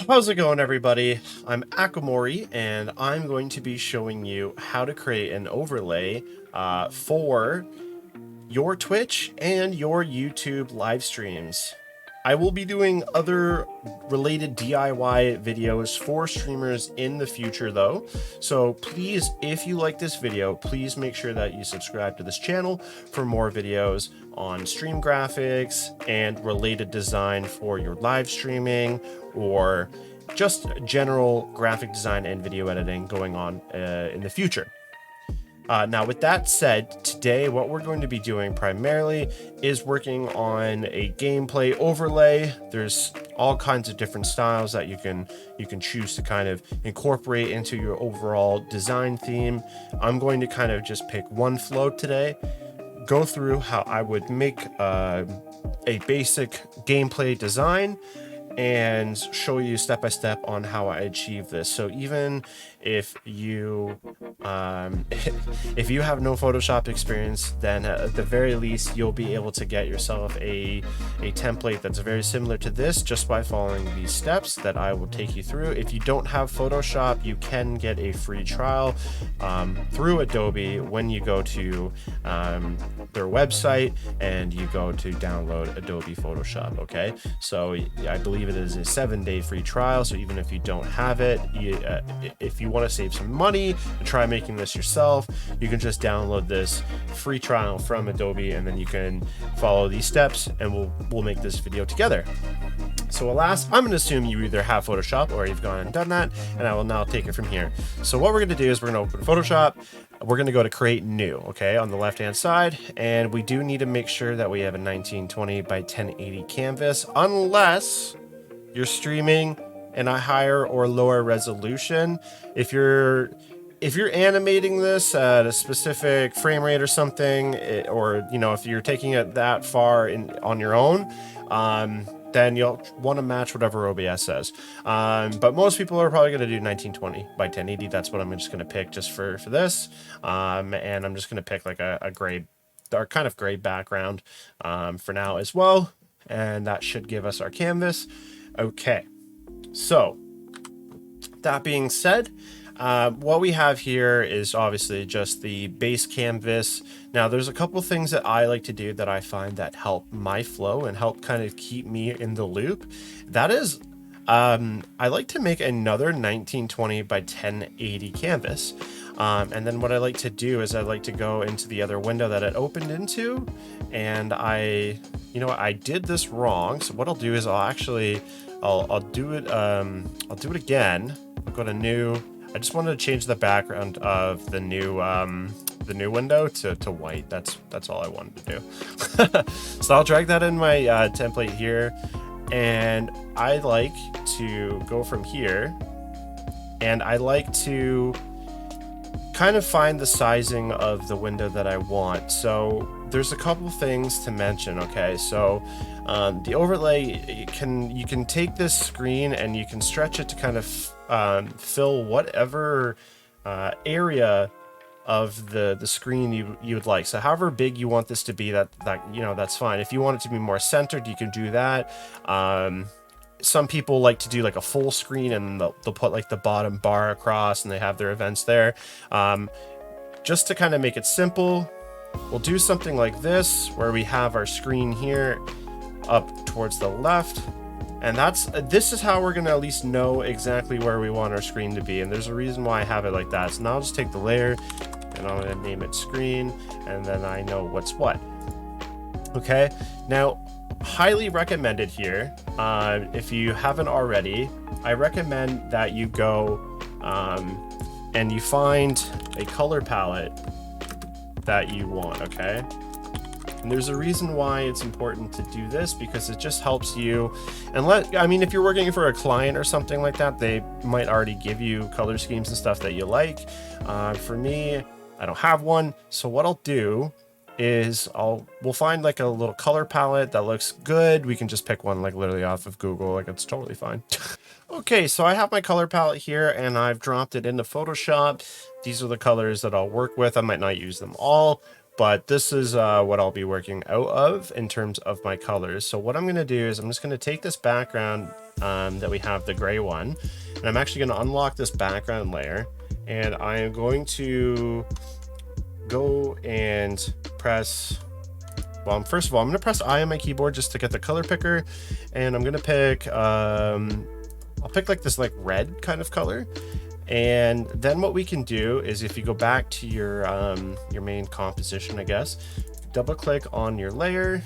How's it going, everybody? I'm Akamori, and I'm going to be showing you how to create an overlay for your Twitch and your YouTube live streams. I will be doing other related DIY videos for streamers in the future though. So please, if you like this video, please make sure that you subscribe to this channel for more videos on stream graphics and related design for your live streaming, or just general graphic design and video editing going on in the future. Now, with that said, today what we're going to be doing primarily is working on a gameplay overlay. There's all kinds of different styles that you can choose to kind of incorporate into your overall design theme. I'm going to kind of just pick one flow today, go through how I would make a basic gameplay design, and show you step by step on how I achieve this. So even if you if you have no Photoshop experience, then at the very least you'll be able to get yourself a template that's very similar to this just by following these steps that I will take you through. If you don't have Photoshop, you can get a free trial through Adobe when you go to their website and you go to download Adobe Photoshop. Okay, so I believe it is a 7-day free trial, so even if you don't have it, if you want to save some money and try making this yourself, you can just download this free trial from Adobe, and then you can follow these steps and we'll make this video together. So alas, I'm going to assume you either have Photoshop or you've gone and done that, and I will now take it from here. So what we're going to do is we're going to open Photoshop. We're going to go to create new, okay, on the left hand side, and we do need to make sure that we have a 1920 by 1080 canvas, unless you're streaming in a higher or lower resolution. If you're animating this at a specific frame rate or something, or if you're taking it that far on your own, then you'll want to match whatever OBS says. But most people are probably going to do 1920 by 1080. That's what I'm just going to pick just for this. And I'm just going to pick like a gray, or kind of gray background for now as well. And that should give us our canvas. Okay, so that being said, what we have here is obviously just the base canvas. Now there's a couple things that I like to do that I find that help my flow and help kind of keep me in the loop. That is, I like to make another 1920 by 1080 canvas. And then what I like to do is I like to go into the other window that it opened into, and I did this wrong. So what I'll do is I'll do it again. I'll go to new. I just wanted to change the background of the new window to white. That's all I wanted to do. So I'll drag that in my template here, and I like to go from here, and I like to kind of find the sizing of the window that I want. So there's a couple things to mention. Okay, so the overlay, you can take this screen and you can stretch it to kind of fill whatever area of the screen you would like. So however big you want this to be, that's fine. If you want it to be more centered, you can do that. Some people like to do like a full screen, and they'll put like the bottom bar across, and they have their events there. Just to kind of make it simple, we'll do something like this, where we have our screen here up towards the left, and this is how we're going to at least know exactly where we want our screen to be. And there's a reason why I have it like that. So now I'll just take the layer and I'm going to name it screen, and then I know what's what. Okay, now highly recommended here, if you haven't already, I recommend that you go and you find a color palette that you want. Okay, and there's a reason why it's important to do this, because it just helps you. And if you're working for a client or something like that, they might already give you color schemes and stuff that you like. For me, I don't have one, so what I'll do is we'll find like a little color palette that looks good. We can just pick one like literally off of Google, like it's totally fine. Okay, so I have my color palette here, and I've dropped it into Photoshop. These are the colors that I'll work with. I might not use them all, but this is what I'll be working out of in terms of my colors. So what I'm going to do is I'm just going to take this background that we have, the gray one, and I'm actually going to unlock this background layer, and I am going to go and press, well, first of all, I'm going to press I on my keyboard just to get the color picker, and I'm going to pick, I'll pick like this like red kind of color. And then what we can do is, if you go back to your main composition, I guess, double click on your layer.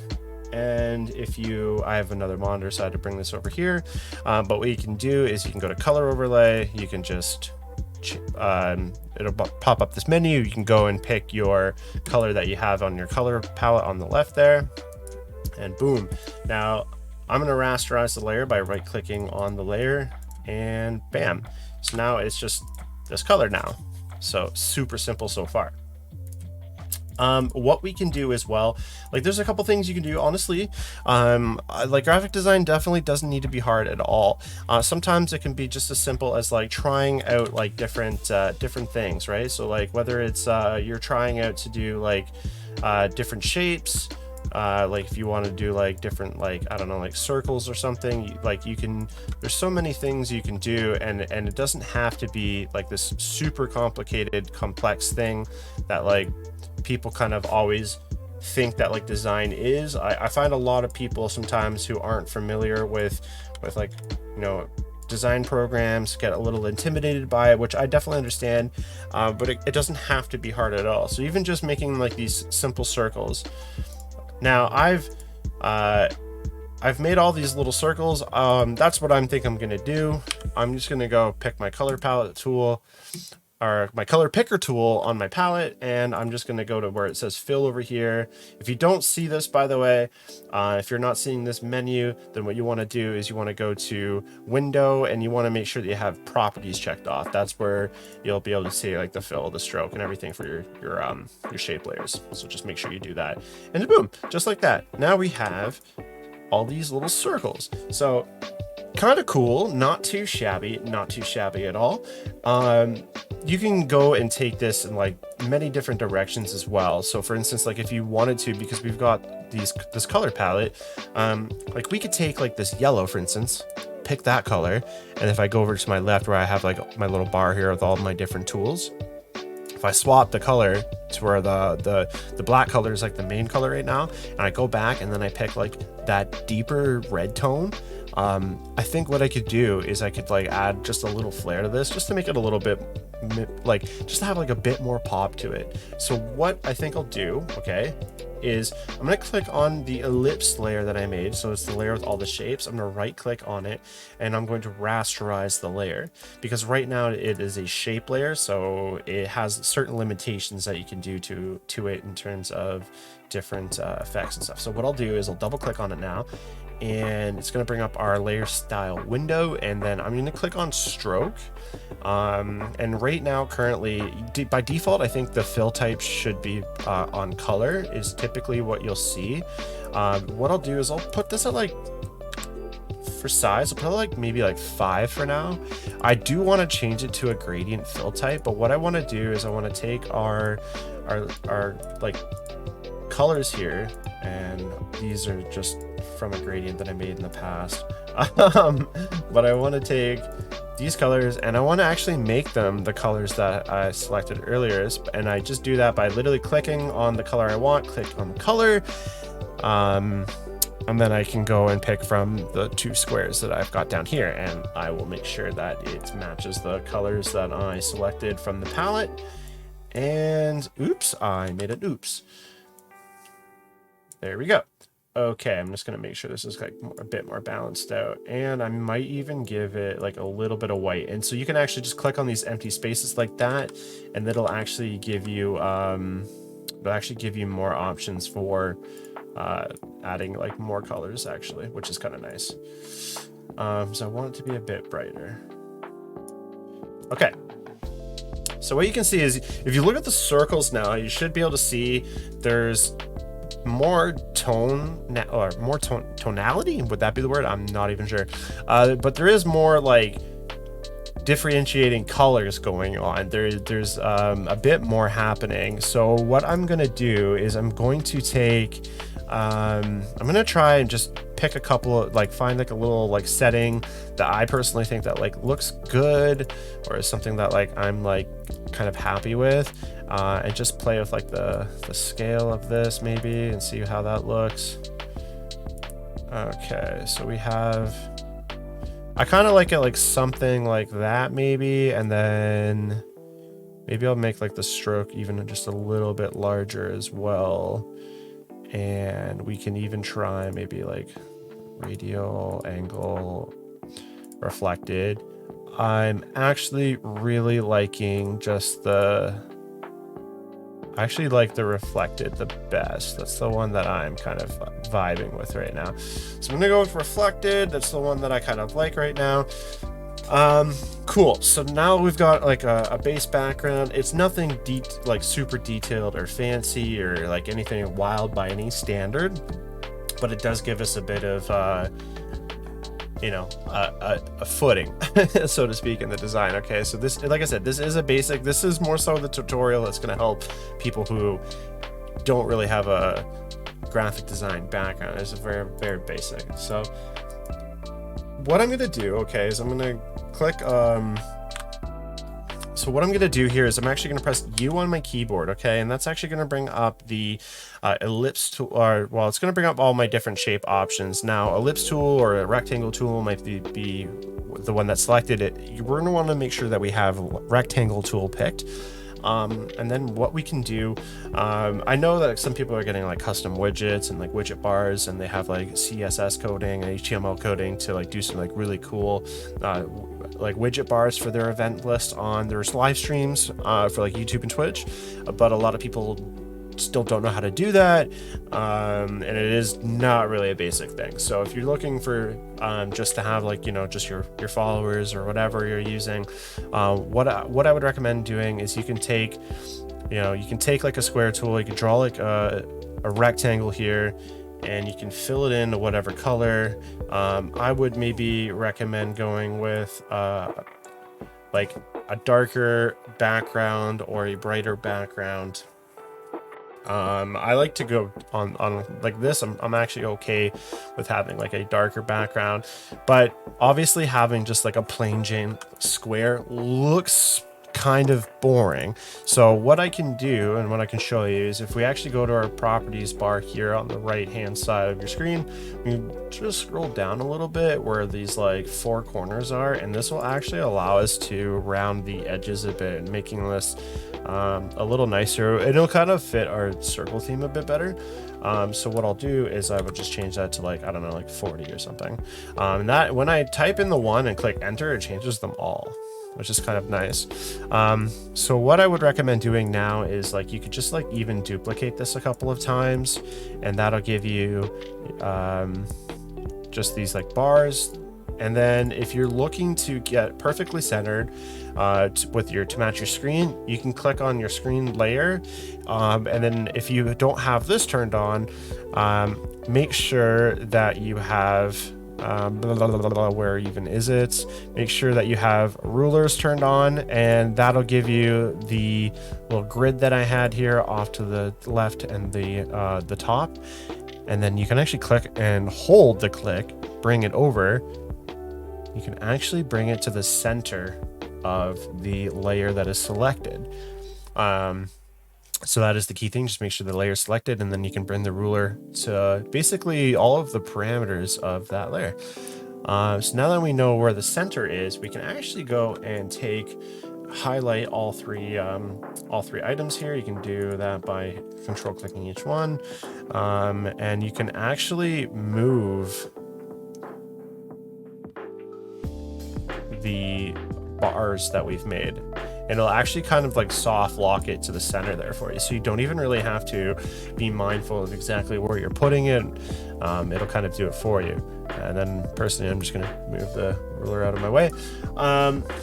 And if you, I have another monitor, so I had to bring this over here. But what you can do is you can go to color overlay. You can just, it'll pop up this menu. You can go and pick your color that you have on your color palette on the left there. And boom. Now I'm going to rasterize the layer by right clicking on the layer, and bam. So now it's just this color now. So super simple so far. What we can do as well, like there's a couple things you can do, honestly. Like graphic design definitely doesn't need to be hard at all. Sometimes it can be just as simple as like trying out like different things, right? So like whether it's you're trying out to do like different shapes, like if you want to do like different, like I don't know, like circles or something, like you can, there's so many things you can do, and it doesn't have to be like this super complicated complex thing that like people kind of always think that like design is. I find a lot of people sometimes who aren't familiar with like, you know, design programs get a little intimidated by it, which I definitely understand, but it doesn't have to be hard at all. So even just making like these simple circles. Now I've made all these little circles. That's what I'm gonna do. I'm just gonna go pick my color palette tool, or my color picker tool on my palette, and I'm just gonna go to where it says fill over here. If you don't see this, by the way, if you're not seeing this menu, then what you want to do is you want to go to window, and you want to make sure that you have properties checked off. That's where you'll be able to see like the fill, the stroke, and everything for your shape layers. So just make sure you do that, and boom, just like that. Now we have all these little circles. So kind of cool, not too shabby at all. You can go and take this in like many different directions as well. So for instance, like if you wanted to, because we've got this color palette, like we could take like this yellow, for instance, pick that color, and if I go over to my left where I have like my little bar here with all of my different tools, if I swap the color to where the black color is like the main color right now, and I go back and then I pick like that deeper red tone, I think what I could do is I could like add just a little flair to this, just to make it a little bit like, just to have like a bit more pop to it. So what I think I'll do, okay, is I'm going to click on the ellipse layer that I made. So it's the layer with all the shapes. I'm going to right click on it, and I'm going to rasterize the layer, because right now it is a shape layer. So it has certain limitations that you can do to it in terms of different effects and stuff. So what I'll do is I'll double click on it now, and it's going to bring up our layer style window, and then I'm going to click on stroke. And right now, currently, by default, I think the fill type should be on color, is typically what you'll see. What I'll do is I'll put this at like, for size, I'll put like maybe like 5 for now. I do want to change it to a gradient fill type, but what I want to do is I want to take our like colors here, and these are just from a gradient that I made in the past. But I want to take these colors, and I want to actually make them the colors that I selected earlier, and I just do that by literally clicking on the color I want, click on the color, and then I can go and pick from the 2 squares that I've got down here, and I will make sure that it matches the colors that I selected from the palette. And oops, I made an oops. There we go. Okay, I'm just gonna make sure this is like a bit more balanced out, and I might even give it like a little bit of white. And so you can actually just click on these empty spaces like that, and it'll actually give you more options for adding like more colors, actually, which is kind of nice. So I want it to be a bit brighter. Okay. So what you can see is, if you look at the circles now, you should be able to see there's more tonality. Would that be the word? I'm not even sure. But there is more like differentiating colors going on. There's a bit more happening. So what I'm gonna do is I'm going to take I'm gonna try and just pick a couple of, like, find like a little like setting that I personally think that like looks good, or is something that like I'm like kind of happy with, and just play with like the scale of this maybe and see how that looks. Okay, so we have, I kind of like it like something like that maybe, and then maybe I'll make like the stroke even just a little bit larger as well. And we can even try maybe like radial angle reflected. I'm actually really liking just I actually like the reflected the best. That's the one that I'm kind of vibing with right now. So I'm gonna go with reflected. That's the one that I kind of like right now. Cool. So now we've got like a base background. It's nothing like super detailed or fancy or like anything wild by any standard, but it does give us a bit of you know, a footing, so to speak, in the design. Okay, so this, like I said, this is a basic. This is more so the tutorial that's going to help people who don't really have a graphic design background. It's very, very basic. So what I'm going to do, okay, is I'm going to click so what I'm going to do here is I'm actually going to press U on my keyboard, okay, and that's actually going to bring up the ellipse tool, or well, it's going to bring up all my different shape options. Now, ellipse tool or a rectangle tool might be the one that's selected. We're going to want to make sure that we have rectangle tool picked. And then what we can do, I know that some people are getting like custom widgets and like widget bars, and they have like CSS coding and HTML coding to like do some like really cool like widget bars for their event list on their live streams for like YouTube and Twitch. But a lot of people still don't know how to do that, and it is not really a basic thing. So if you're looking for just to have like, you know, just your followers or whatever you're using, what I would recommend doing is you can take like a square tool, you can draw like a rectangle here, and you can fill it in to whatever color. I would maybe recommend going with like a darker background or a brighter background. I like to go on like this. I'm actually okay with having like a darker background, but obviously having just like a plain Jane square looks kind of boring. So what I can do and what I can show you is if we actually go to our properties bar here on the right hand side of your screen, you just scroll down a little bit where these like four corners are, and this will actually allow us to round the edges a bit, making this a little nicer. It'll kind of fit our circle theme a bit better. So what I'll do is I would just change that to like, I don't know, like 40 or something. And that when I type in the one and click enter, it changes them all, which is kind of nice. So what I would recommend doing now is like, you could just like even duplicate this a couple of times, and that'll give you just these like bars. And then if you're looking to get perfectly centered to match your screen, you can click on your screen layer. And then if you don't have this turned on, make sure that you have where even is it? Make sure that you have rulers turned on, and that'll give you the little grid that I had here off to the left and the top. And then you can actually click and hold the click, bring it over. You can actually bring it to the center of the layer that is selected. So that is the key thing. Just make sure the layer is selected, and then you can bring the ruler to basically all of the parameters of that layer. So now that we know where the center is, we can actually go and highlight all three items here. You can do that by control clicking each one, and you can actually move the bars that we've made, and it'll actually kind of like soft lock it to the center there for you, so you don't even really have to be mindful of exactly where you're putting it. It'll kind of do it for you. And then personally, I'm just going to move the ruler out of my way.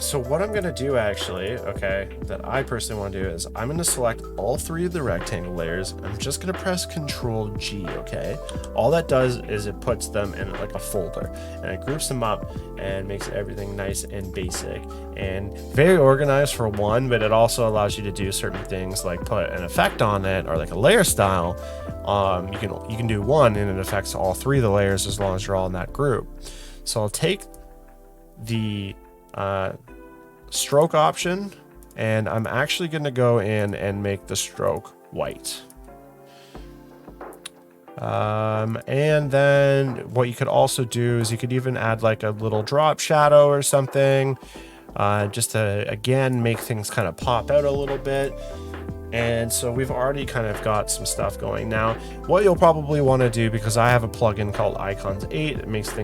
So what I'm gonna do actually, okay, that I personally want to do is I'm gonna select all 3 of the rectangle layers. I'm just gonna press Control G, okay? All that does is it puts them in like a folder, and it groups them up and makes everything nice and basic and very organized for one, but it also allows you to do certain things like put an effect on it or like a layer style. You can do one and it affects all 3 of the layers as long as you're all in that group. So I'll take the stroke option, and I'm actually going to go in and make the stroke white. And then what you could also do is you could even add like a little drop shadow or something, just to again make things kind of pop out a little bit. And so we've already kind of got some stuff going. Now, what you'll probably want to do, because I have a plugin called Icons 8, it makes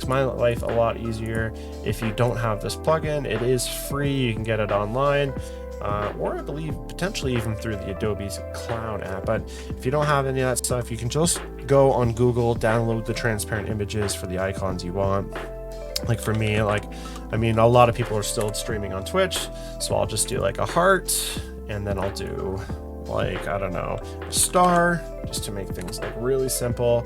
my life a lot easier. If you don't have this plugin, it is free. You can get it online, or I believe potentially even through the Adobe's Cloud app. But if you don't have any of that stuff, you can just go on Google, download the transparent images for the icons you want. Like for me, a lot of people are still streaming on Twitch, so I'll just do like a heart, and then I'll do like, I don't know, a star, just to make things like really simple.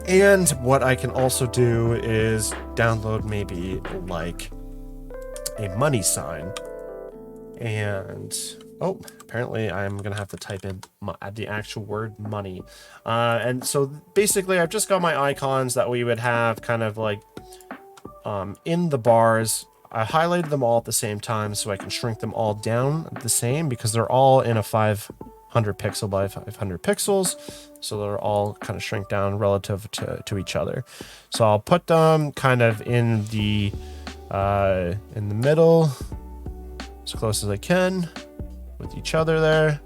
And what I can also do is download maybe like a money sign. And oh, apparently I'm gonna have to type in the actual word money. And so basically I've just got my icons that we would have kind of like in the bars. I highlighted them all at the same time so I can shrink them all down the same, because they're all in a 500 pixel by 500 pixels. So they're all kind of shrink down relative to each other. So I'll put them kind of in the middle as close as I can with each other there.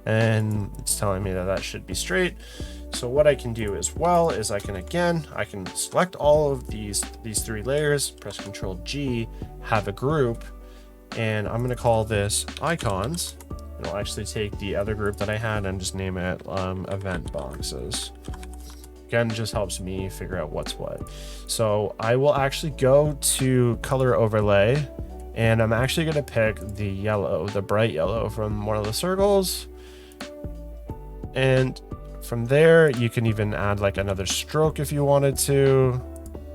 And it's telling me that should be straight. So what I can do as well is I can select all of these 3 layers, press Control G, have a group, and I'm going to call this icons. And I'll actually take the other group that I had and just name it event boxes. Again, it just helps me figure out what's what. So I will actually go to color overlay, and I'm actually going to pick the yellow, the bright yellow from one of the circles. And from there, you can even add like another stroke if you wanted to,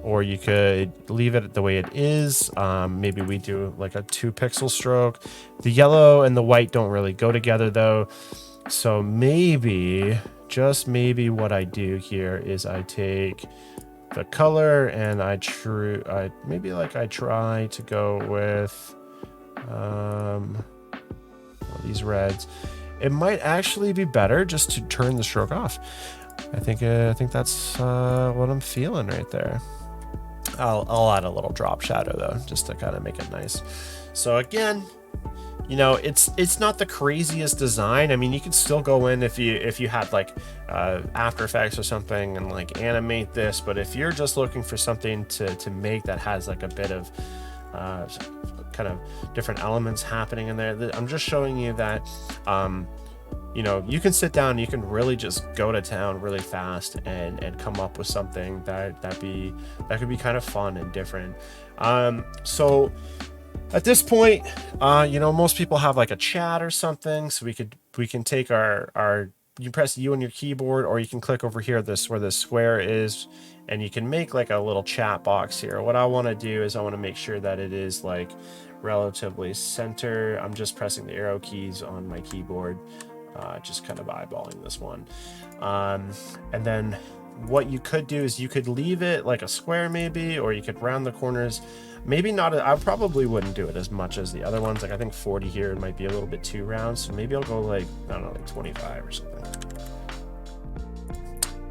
or you could leave it the way it is. Maybe we do like a 2 pixel stroke. The yellow and the white don't really go together though. So maybe, just maybe, what I do here is I take the color and I try to go with these reds. It might actually be better just to turn the stroke off. I think that's what I'm feeling right there. I'll add a little drop shadow though, just to kind of make it nice. So again, it's not the craziest design. I mean, you can still go in if you had like After Effects or something and like animate this, but if you're just looking for something to make that has like a bit of kind of different elements happening in there, I'm just showing you that you can sit down, you can really just go to town really fast and come up with something that could be kind of fun and different. So at this point, most people have like a chat or something, so we can take our you press U on your keyboard, or you can click over here where this square is, and you can make like a little chat box here. What I want to do is I want to make sure that it is like relatively center. I'm just pressing the arrow keys on my keyboard, just kind of eyeballing this one. And then what you could do is you could leave it like a square maybe, or you could round the corners. Maybe not. I probably wouldn't do it as much as the other ones. Like I think 40 here might be a little bit too round, so maybe I'll go like, I don't know, like 25 or something.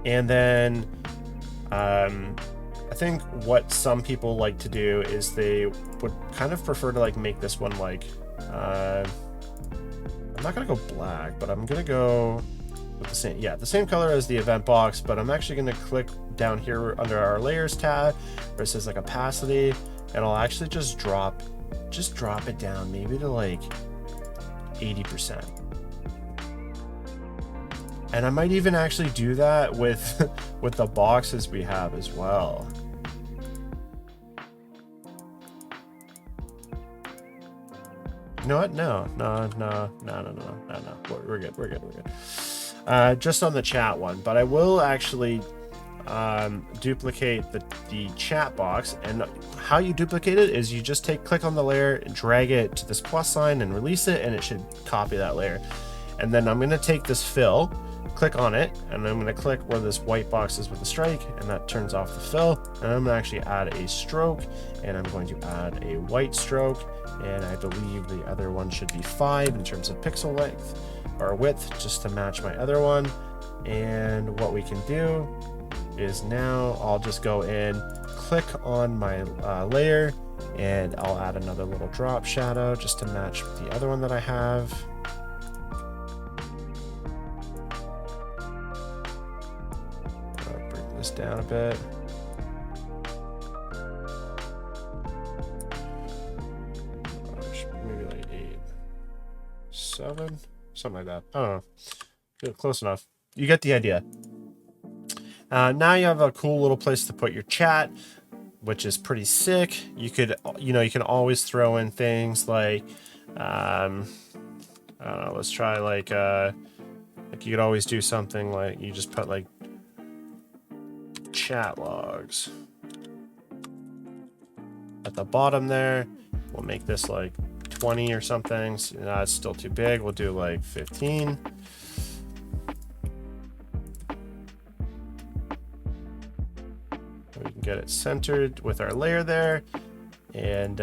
And then I think what some people like to do is they would kind of prefer to like make this one like I'm not gonna go black, but I'm gonna go with the same color as the event box, but I'm actually gonna click down here under our layers tab where it says like opacity, and I'll actually just drop it down maybe to like 80%. And I might even actually do that with the boxes we have as well. know what? No. We're good. Just on the chat one, but I will actually duplicate the chat box. And how you duplicate it is you just click on the layer, drag it to this plus sign and release it, and it should copy that layer. And then I'm going to take this fill, click on it, and I'm going to click where this white box is with the strike, and that turns off the fill. And I'm going to actually add a stroke, and I'm going to add a white stroke, and I believe the other one should be 5 in terms of pixel length or width, just to match my other one. And what we can do is now I'll just go in, click on my layer, and I'll add another little drop shadow just to match the other one that I have. I'll bring this down a bit. Maybe like 8, 7, something like that. I don't know. Yeah, close enough. You get the idea. Now you have a cool little place to put your chat, which is pretty sick. You could, you can always throw in things like, I don't know, let's try like you could always do something like you just put like chat logs at the bottom there. We'll make this like 20 or something. So, it's still too big. We'll do like 15. We can get it centered with our layer there, and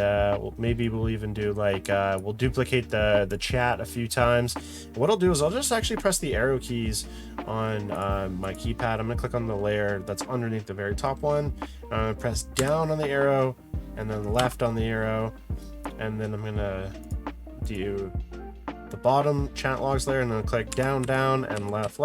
maybe we'll even do like we'll duplicate the chat a few times. What I'll do is I'll just actually press the arrow keys on my keypad. I'm gonna click on the layer that's underneath the very top one. I'm gonna press down on the arrow and then left on the arrow, and then I'm gonna do the bottom chat logs layer, and then click down and left.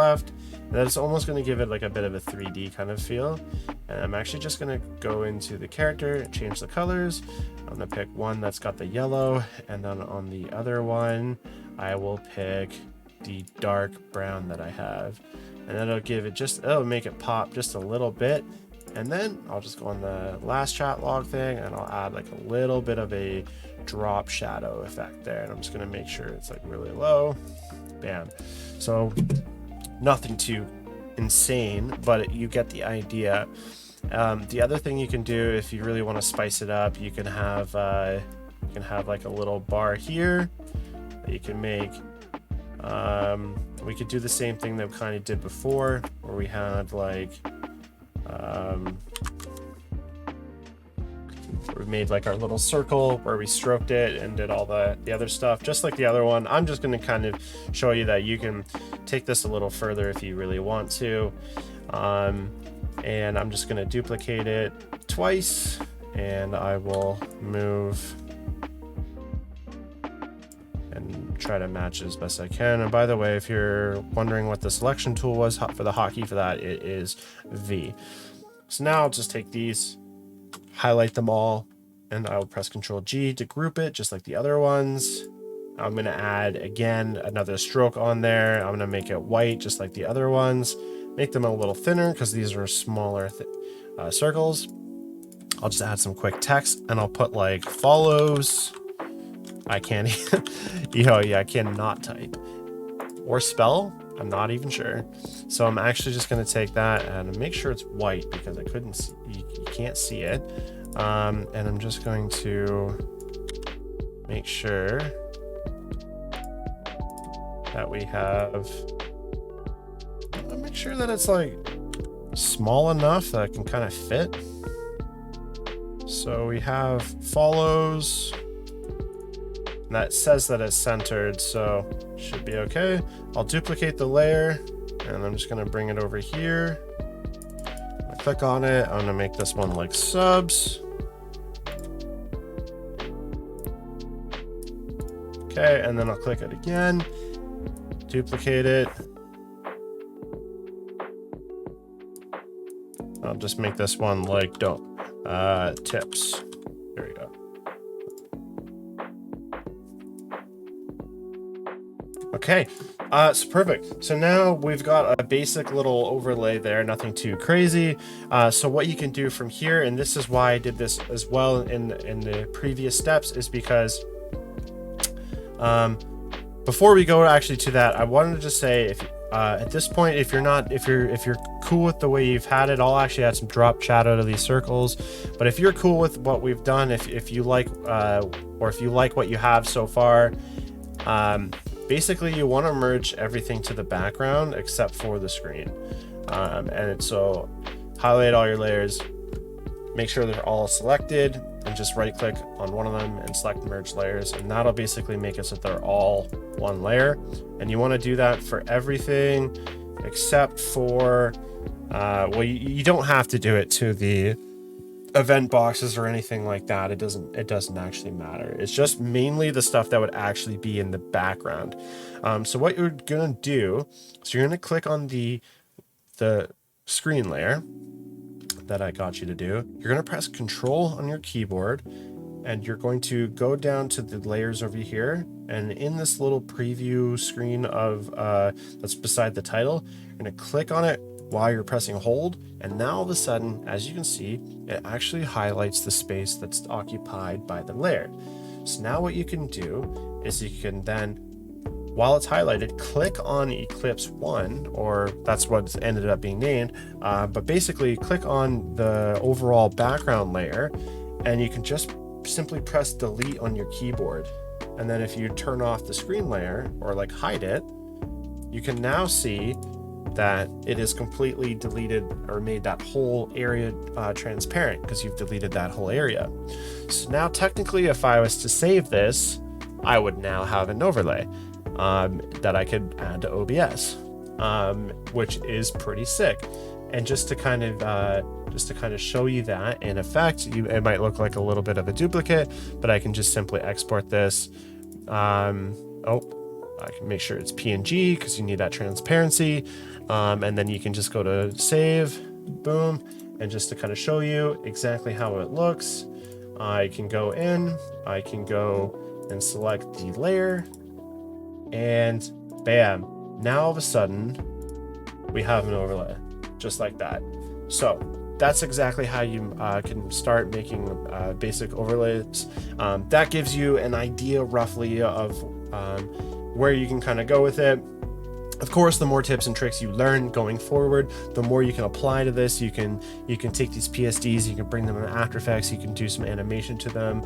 That's almost going to give it like a bit of a 3D kind of feel. And I'm actually just going to go into the character, change the colors. I'm going to pick one that's got the yellow, and then on the other one I will pick the dark brown that I have, and it'll make it pop just a little bit. And then I'll just go on the last chat log thing, and I'll add like a little bit of a drop shadow effect there, and I'm just going to make sure it's like really low. Bam. So nothing too insane, but you get the idea. The other thing you can do if you really want to spice it up, you can have like a little bar here that you can make. We could do the same thing that we kind of did before, where we had like we made like our little circle where we stroked it and did all the other stuff just like the other one. I'm just going to kind of show you that you can take this a little further if you really want to. And I'm just going to duplicate it twice, and I will move and try to match it as best I can. And by the way, if you're wondering what the selection tool was for the hotkey for that, it is V. So now I'll just take these, highlight them all, and I will press Ctrl G to group it just like the other ones. I'm going to add again another stroke on there. I'm going to make it white just like the other ones, make them a little thinner because these are smaller circles. I'll just add some quick text, and I'll put like follows. I can't I cannot type or spell. I'm not even sure. So I'm actually just going to take that and make sure it's white because I couldn't see, you can't see it. And I'm just going to make sure that we have, make sure that it's like small enough that it can kind of fit. So we have follows. That says that it's centered, so should be okay. I'll duplicate the layer, and I'm just gonna bring it over here. I'll click on it. I'm gonna make this one like subs. Okay, and then I'll click it again, duplicate it. I'll just make this one like tips. There we go. Okay, so perfect. So now we've got a basic little overlay there, nothing too crazy. So what you can do from here, and this is why I did this as well in the previous steps, is because Before we go actually to that, I wanted to just say, if at this point, if you're cool with the way you've had it, I'll actually add some drop chat out of these circles. But if you're cool with what we've done, if you like or if you like what you have so far, basically you want to merge everything to the background except for the screen. And so highlight all your layers, make sure they're all selected, and just right click on one of them and select merge layers, and that'll basically make it so that they're all one layer. And you want to do that for everything except for well, you don't have to do it to the event boxes or anything like that. It doesn't actually matter. It's just mainly the stuff that would actually be in the background. So what you're gonna do is you're gonna click on the screen layer that I got you to do. You're going to press Control on your keyboard, and you're going to go down to the layers over here, and in this little preview screen of that's beside the title, you're going to click on it while you're pressing hold, and now all of a sudden, as you can see, it actually highlights the space that's occupied by the layer. So now what you can do is you can then, while it's highlighted, click on Eclipse 1, or that's what ended up being named, but basically click on the overall background layer, and you can just simply press delete on your keyboard. And then if you turn off the screen layer or like hide it, you can now see that it is completely deleted or made that whole area transparent, because you've deleted that whole area. So now technically, if I was to save this, I would now have an overlay that I could add to OBS, which is pretty sick. And just to kind of show you that in effect, it might look like a little bit of a duplicate, but I can just simply export this. I can make sure it's PNG because you need that transparency, and then you can just go to save, boom, and just to kind of show you exactly how it looks, I can go in, I can go and select the layer, and bam, now all of a sudden we have an overlay just like that. So that's exactly how you can start making basic overlays. That gives you an idea roughly of where you can kind of go with it. Of course, the more tips and tricks you learn going forward, the more you can apply to this. You can take these PSDs, you can bring them in After Effects, you can do some animation to them.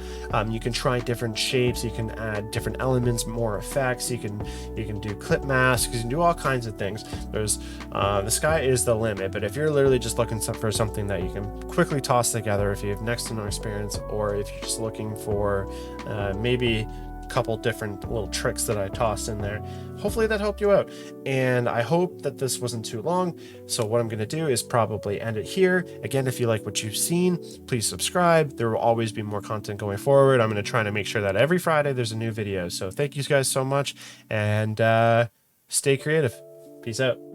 You can try different shapes, you can add different elements, more effects. You can do clip masks, you can do all kinds of things. There's the sky is the limit. But if you're literally just looking for something that you can quickly toss together, if you have next to no experience, or if you're just looking for maybe couple different little tricks that I tossed in there, hopefully that helped you out. And I hope that this wasn't too long. So what I'm going to do is probably end it here. Again, if you like what you've seen, please subscribe. There will always be more content going forward. I'm going to try to make sure that every Friday there's a new video. So thank you guys so much, and stay creative. Peace out.